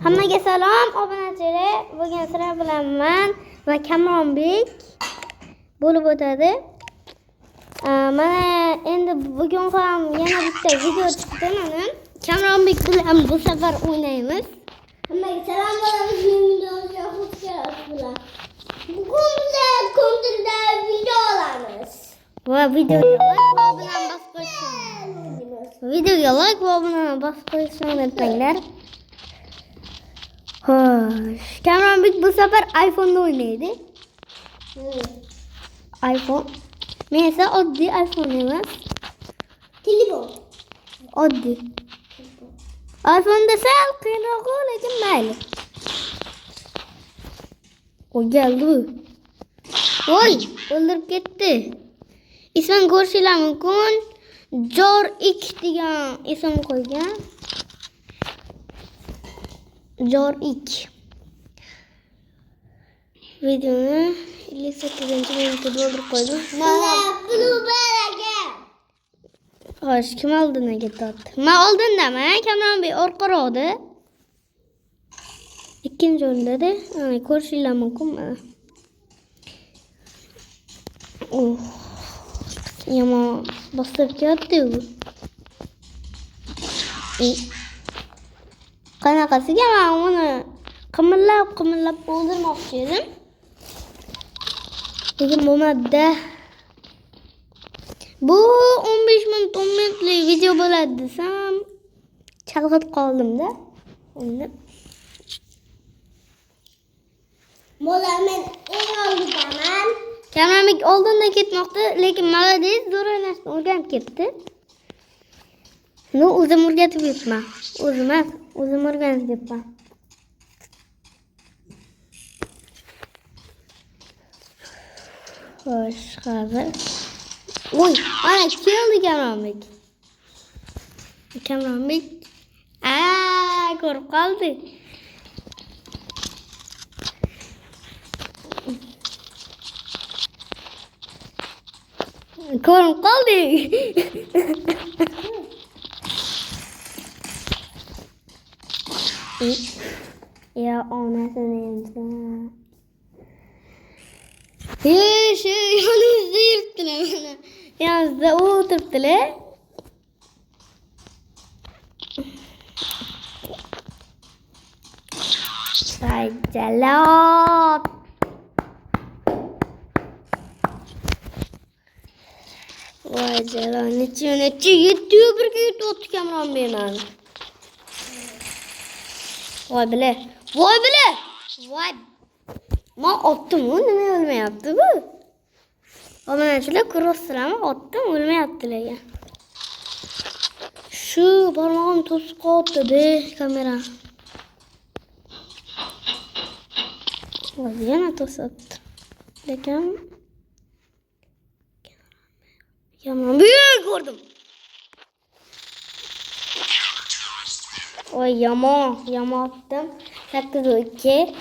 Hammaga salom, obunachilar. Bugun sizlar bilan men va Kamronbek bo'lib o'tadi. Mana endi bugun ham yana bitta video chiqdi mana. Kamronbek bilan bu safar o'ynaymiz. Hammaga salom bo'lamiz. Videoga xush kelibsizlar. Bugun biz kontenda video olamiz. Va videoga like va bilan bosib qo'yishni. Videoga like va bilan bosib qo'yishni unutmanglar. Xo'sh, Kamronbek bu safar iPhone'da o'ynaydi. iPhone. Men esa oddiy iPhone emas. Telefon. Oddiy. iPhone'da sal qiyinroq, lekin mayli. O geldi. Oy, o'ldirib ketdi. Ismini ko'rishinglar mumkin. Jor X degan ism qo'ygan. Jor X. Videoni 58-minutda doldurib qo'ydim. Xo'sh, kim oldinga ketdi? Men oldindaman, Kamronbek orqaroqda. Ikkinchi o'rinda. Ana ko'rishinglar mumkin mana. Yomon bosib ketdi u. Qanaqasiga men uni qimillab o'ldirmoqchi edim. Lekin bo'lmadi. Bu 15 minutlik video bo'ladi desam, chalg'ib qoldim-da. Endi Men eng oldidaman. Kamronbek oldindan ketmoqda, lekin молодец, zo'r o'ynashni o'rganib ketdi. O'zim o'rgatib yuribman. O'zim o'rganib yuribman. Xo'sh, hozir. Oy, ana keldi Kamronbek. Kamronbek. Ko'rib qoldi. Ko'rib qoldi. Ya onasini endi. Yonimizda yuribdilar mana. Yonimizda o'tiribdilar. Jalot. Voy jalot, necha birga yutib Kamronbek meni. Voy bile. Men otdim-ku, nima o'lmayapti bu? Obunachilar ko'rasizlarmi? Otdim, o'lmayapti lekin. Shu barmog'im to'sib qoldi kamera. Voy, yana to'sibdi. Lekin Kamronbek ko'rdim. Voy, yomon otdim. 8-2.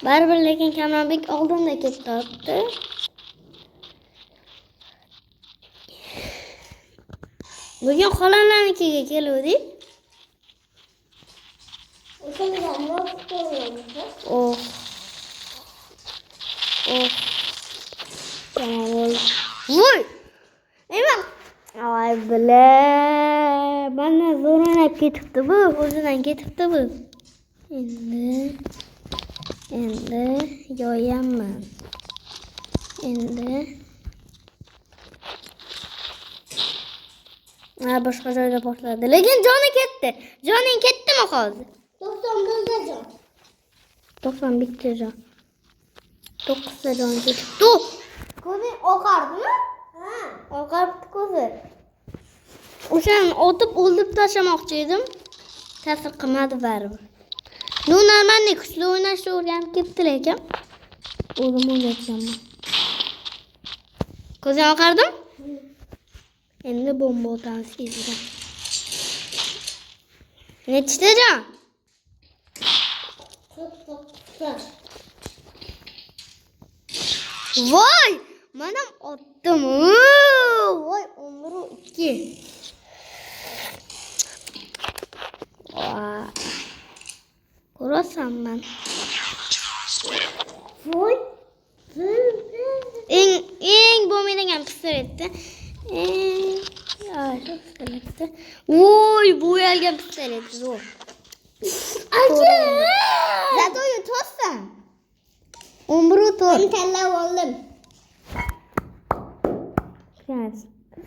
Baribir lekin Kamronbek oldinda ketdi. Bugun xolanlarnikiga keluvdik. Voy! Nima? Voy bile. Mana zo'r o'ynab ketibdi bu, o'zidan ketibdi bu. Endi yo'yaman. Boshqa joyda boshladi. Lekin joni ketdi. Joning ketdimi hozir? 91 jon. 91 jon. 9 ta jon ketdi. Ko'zing oqardimi? Ha. Oqaribdi ko'zi. O'shani otib o'ldirib tashlamoqchi edim. Ta'sir qilmadi baribir. Normalni kuchli o'ynashni o'rganib ketdi lekin. O'zim o'ynayapman. Ko'zing oqardimi? Endi bomba otamiz iziga. Nechta jon? Voy! Mana otdim. Voy, umri 2. 2. 哇 bassam ben. Voy. Eng bo'lmaydigan pistoletni. Pistoletni. Voy, bo'yalgan pistolet zo'r. Acı. Zato yutossan. 11 o'tur. Ben tanlab oldim.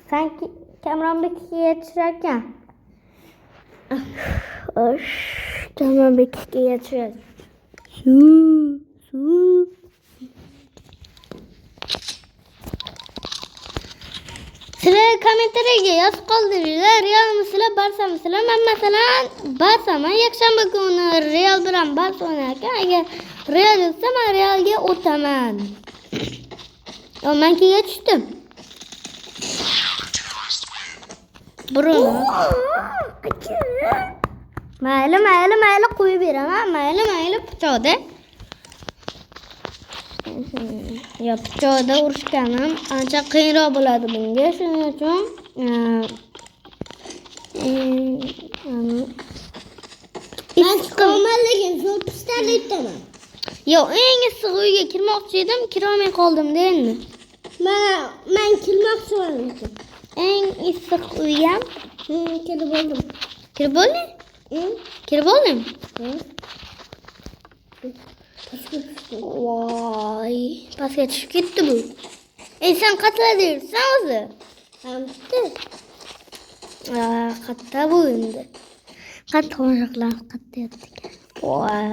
Sanki Kamronbekka yetishirkan. Kamronbekka yetishadi. Suv. Sizlar kommentariyga yozib qoldiringlar. Real mislar, Barsa mislar? Men masalan Barsaman. Yakshanba kuni Real bilan Barsa o'ynar ekan. Agar Real bo'lsa, men Realga o'taman. Men keyin tushdim. Bruno. Mayli qo'yib beraman. Mayli pichoqda. Ya pichoqda urishganim ancha qiyinroq bo'ladi bunga. Shuning uchun Ben çıkamadım. Zor pistoletdaman. Yo, eng issiq uyga kirmoqchi edim, kirolmay qoldim-da endi. Ben kirmoqchi bo'ldim. Eng issiq uyam Kirib oldim. kirib olding? Kirib olding? Voy, pastga tushib ketdi bu. Sen qatladirsan o'zi. Hamdi. Qatta bu endi. Qatta qo'shiqlar qatta yotdi. Voy.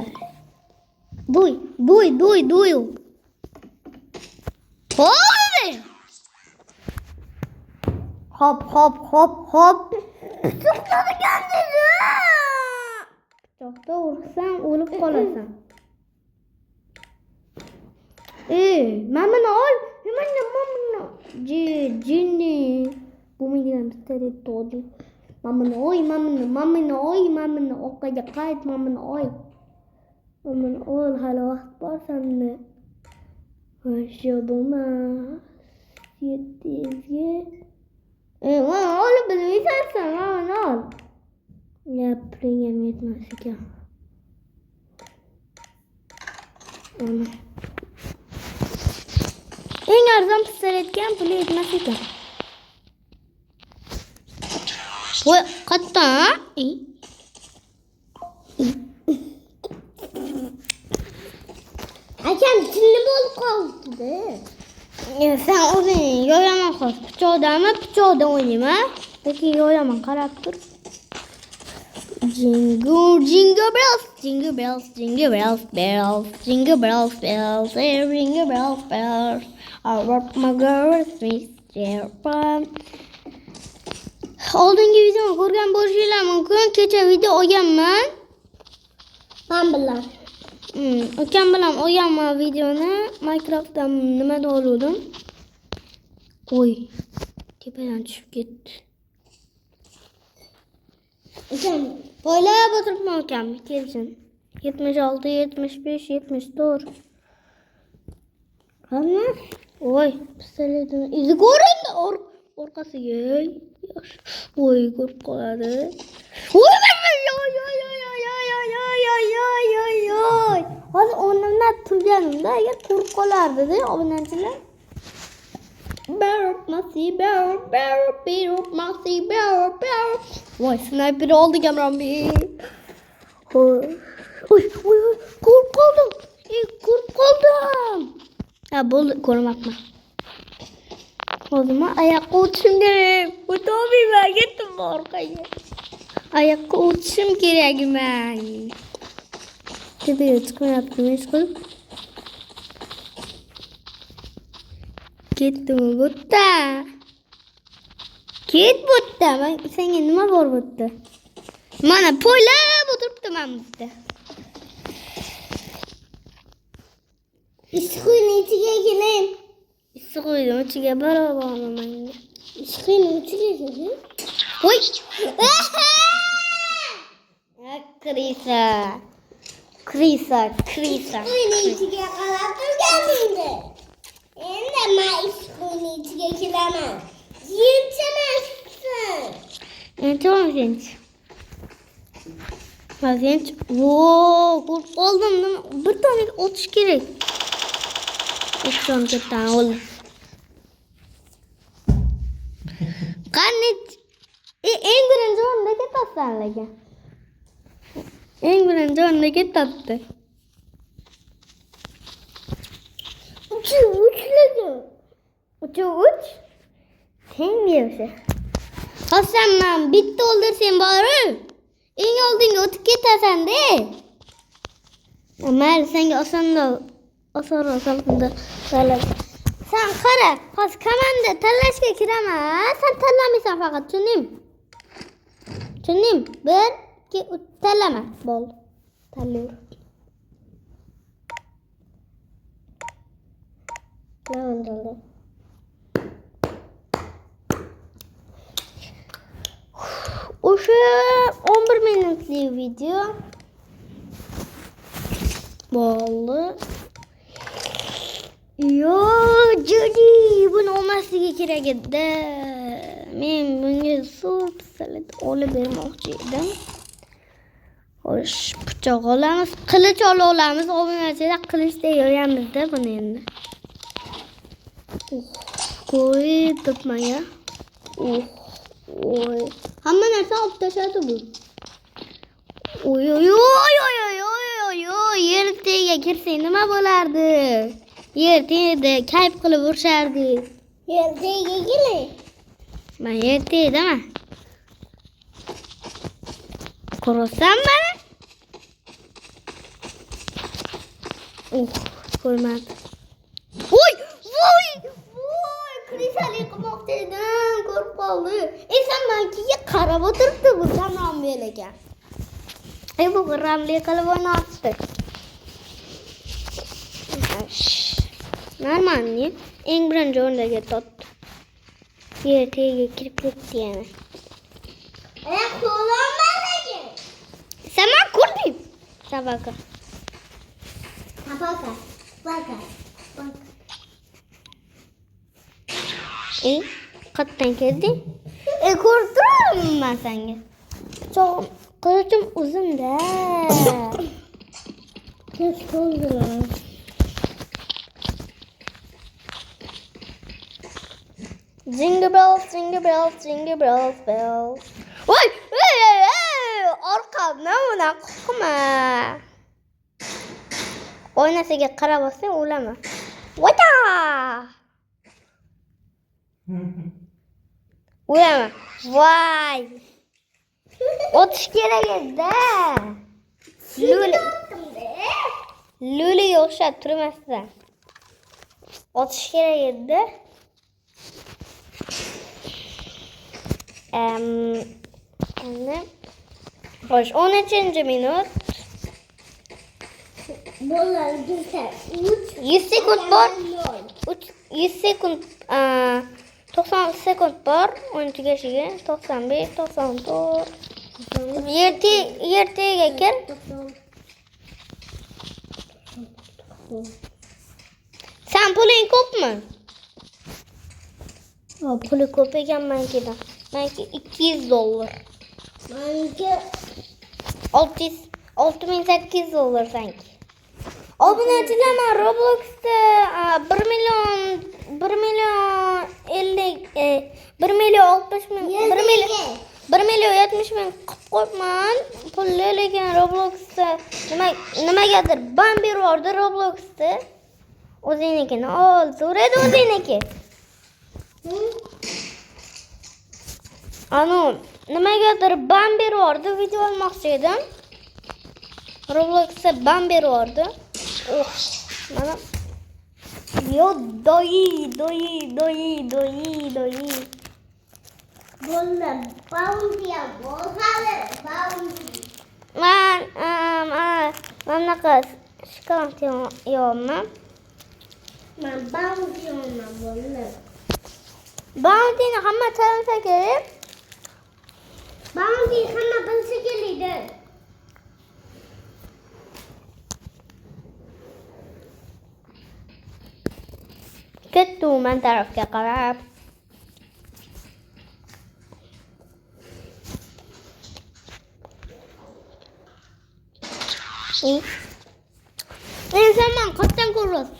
Duy. Hop. Pichoqni gandiri. Pichoqda ursang o'lib qolasan. Mamani ol. Mamani. Jinni. Bo'lmaydigan pistolet to'g'ri. Mamani orqaga qayt, mamani ol. Mamani ol, hali vaqt bor senda. O'sha bo'lmas. 700ga. Mana olib bilmaysan, mamani ol. Gapiringga yetmas ekan. Eng arzon pistoletga ham puli yetmas ekan. Voy, qatta? Akam jinni bo'lib qoldi. Sen o'zing yo'laman xo'p. Pichoqda o'ynayman. Lekin yo'laman, qarab tur. Jingle bells, jingle bells, jingle bells, bells, jingle bells, bells, jingle bells, bells. I work my girls with their fun. Oldingi videoni ko'rgan bo'lishinglar mumkin. Kecha video olganman. Men bilan. Ukam bilan olganman videoni. Minecraftdan nimada oldim? Qo'y. Tepadan tushib ketdi. Akam Poylab o'tiribman ukam, kelsin. 76, 75, 74. qani? Voy, pistoletini izi ko'rindi orqasiga. Voy, ko'rib qoladi. Voy. Hozir o'rnimdan turganimda agar ko'rib qolardi-da, obunachilar. Voy, sniper oldu Kamronbek. Oy, ko'rib qoldim. Ha, bo'ldi, ko'rmabman. Hozir oyoqqa o'tishim kerak. O'tolmayman, ketdim orqaga. Oyoqqa o'tishim kerak men. Tepaga chiqmayaptimi hech qilib? Ketdim bu yerda. Ket bu yerda. Senga nima bor bu yerda? Mana poylab o'tiribman bu yerda. Issiqning ichiga kelin. Issiqning ichiga baraborman menga. Issiqning ichiga kelin. Voy. Krisa. Issiqning ichiga qarab turganingda. Endi men issiqning ichiga kelaman. Yetishmaysan. Tamam, gente. Vaziyet. Voo, ko'rib qoldim. Bir tane otish kerak. Ekran ketdan oldu. Qanday eng birinchi o'rinda ketasan lekin. Eng birinchi o'rinda ketadi. Uch. Teng bersa. Hasan men bitta o'ldirsam bori. Eng oldinga o'tib ketasan-da. Mayli, senga osonroq qildim. Sen qara, hozir komanda tanlashga kiraman. Sen tanlamaysan faqat, tushundingmi? 1 2 3 tanlama. Bo'ldi. Tanlayver. Lavandali. O'sha 11 minutlik video bo'ldi. Yo, Jodi, buni olmasligi kerak edi. Men bunga suv pistolet olib bermoqchi edim. Xo'sh, pichoq olamiz, qilich olamiz. Obunachilar qilichda yo'yamiz-da buni endi. Qo'y topmaya. Oy. Hamma narsa olib tashladi bu. Oy. Yer tagiga kirsang nima bo'lardi? Yer tagida kayf qilib urishardi. Yer tagiga kelay. Men yer tagidaman. Ko'rsan meni? Ko'rmadi. Voy! Krisali qilmoqda edim, ko'rib qoldi. Sen menga qarab o'tiribdi bu Kamronbek aka. Bu g'irramli qilib o'ynayapti. Normalni eng birinchi o'rniga tortdi. Yer tagiga kirib ketdi yana. Qo'lim baraga. Sen men ko'rding. Sabaka. Baka. Qatdan kelding? Ko'rib turibman men senga. Qilichim uzun-da. Kech qoldilar. Jingle bells, jingle bells, jingle bells, bells. Voy! Orqamdan buna qo'yma. Oynasiga qarab olsang o'laman. Vata! O'laman. Voy! Otish kerak edi. Luliga o'xshab turmasdan. Otish kerak edi. Xo'sh, 13-minut. Bo'lar bizlar 100 sekund bor. 100 sekund 90 sekund bor. 10 tugashiga 95, 94. Yertaga kir. Sen puling ko'pmi? Puli ko'p ekan menkidan. Menki $200. Menga 6800 sanki. Obunachilar, men Robloxda 1 million 70 ming qilib qo'yman. Pulli lekin Robloxda nimagadir ban beryordi Robloxda. O'zingnikini ol, so'raydi o'zingniki. Nimagadir ban beryordi, video olmoqchi edim. Robloxda ban beryordi. Mana yo doyi. bo'lar bounty bo'ladi. Manaqa shikolat yo'qmi? Men bounty olmam bo'lar. Bountyni hamma tanisa kerak. Bounty hamma bilsa kerak. Ketdi men tarafga qarab. Sen ben kaçtan koruyorsun?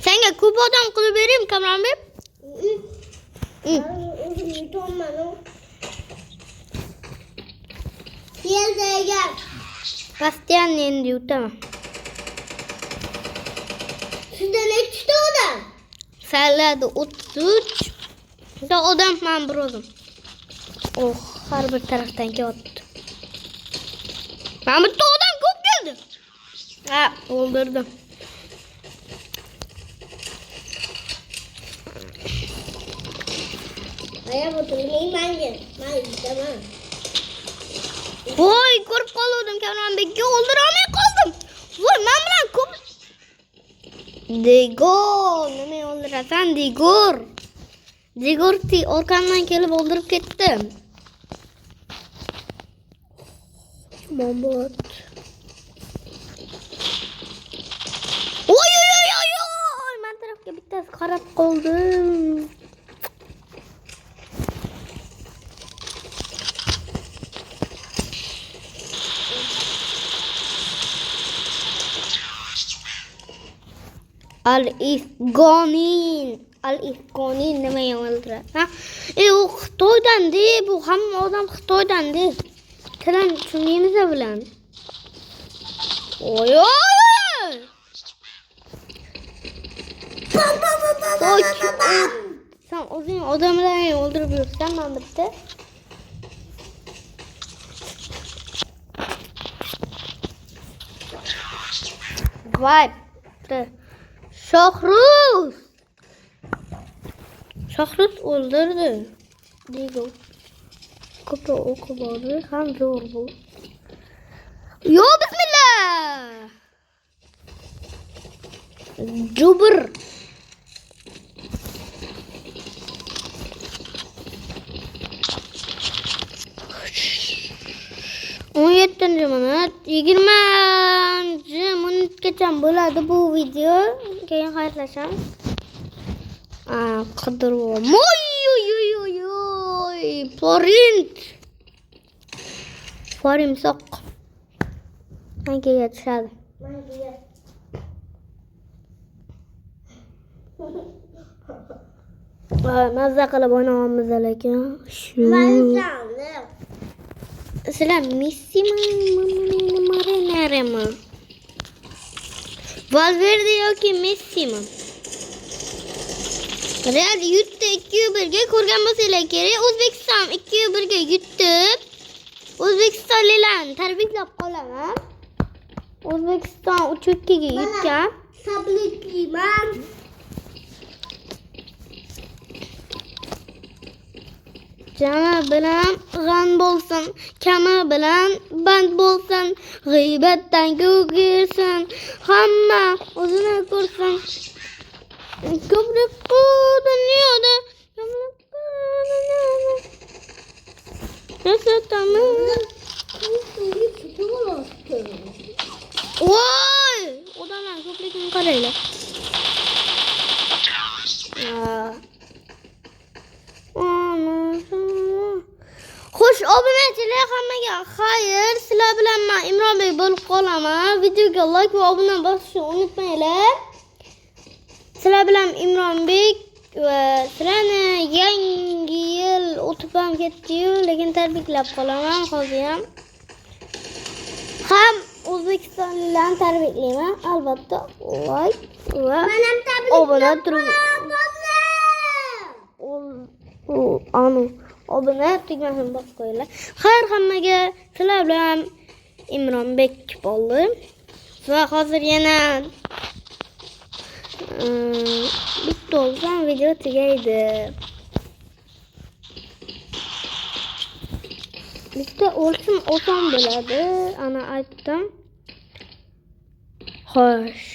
Senga kupodan qilib beraymi, Kamronbek? Bastian endi yutaman. Sizda nechta odam? Sallada 33. Bitta odam men bir o'zim. Oh, har bir tarafdan kelyapti. Men bitta odam ko'p keldi. Ha, o'ldirdim. Aya o'tirmayman. Men istamam. Voy, ko'rib qoldim, Kamronbekka o'ldirolmay qoldim. Voy, men bilan ko'p. Degor, nima o'ldirasan, Degor? Degorti orqamdan kelib o'ldirib ketdi. Bombot. Oy, men tarafga bittasi qarab qoldim. Al-Ifgonin nima o'ldira? Ha? U Xitoydan-de, bu hamma odam Xitoydan-de. Tilan tushunmaymiz bilan. Oy. Sen o'zing odamlarni o'ldirib yursan, men bitta. Voy. Shohruz o'ldirdi. Dego. Ko'proq o'qib oldi, ham zo'r bu. Yo, bismillah. Jubr. On 7-minut, 20-minutgacha bo'ladi bu video. Keyin xayrlashamiz. Qidiruv. Forint soq. Hangiga tushadi? Mazza qilib o'ynayapmiz lekin. Sizlar Messimi, Marinarimi? Valverde yoki Messimi? Real yutdi 2-1 ga, ko'rgan bo'lsanglar kerak. O'zbekiston 2-1 ga yutdi. O'zbekistonliklarni tabriklab qolaman. O'zbekiston 3-2 ga yutgan. Tabriklayman. Jami bilan g'am bo'lsin, kami bilan band bo'lsin, g'iybatdan ko'girsin, hamma o'zini ko'rsin. Ko'proq dunyoda, voy, odamlar ko'pligini qaranglar. Xo'sh, obunachilar hammaga xayr. Sizlar bilan men Imronbek bo'lib qolaman. Videoga like va obuna bosishni unutmanglar. Sizlar bilan Imronbek va sizlarni yangi yil o'tib ham ketdi-yu, lekin tabriklab qolaman hozir ham O'zbekistonliklarni tabriklayman, albatta. Like va obuna turing. Obuna tugmasini bosib qo'yinglar. Xayr hammaga. Sizlar bilan Imronbek bo'ldi. Va hozir yana bitta olsam video tugaydi. Bitta olsam oson bo'ladi, ana aytdim. Xo'sh.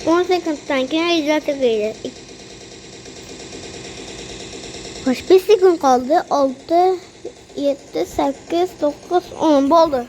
10 sekunddan keyin video tugaydi. Xo'sh, 5 sekund qoldi. 6 7, 8, 9, 10 bo'ldi.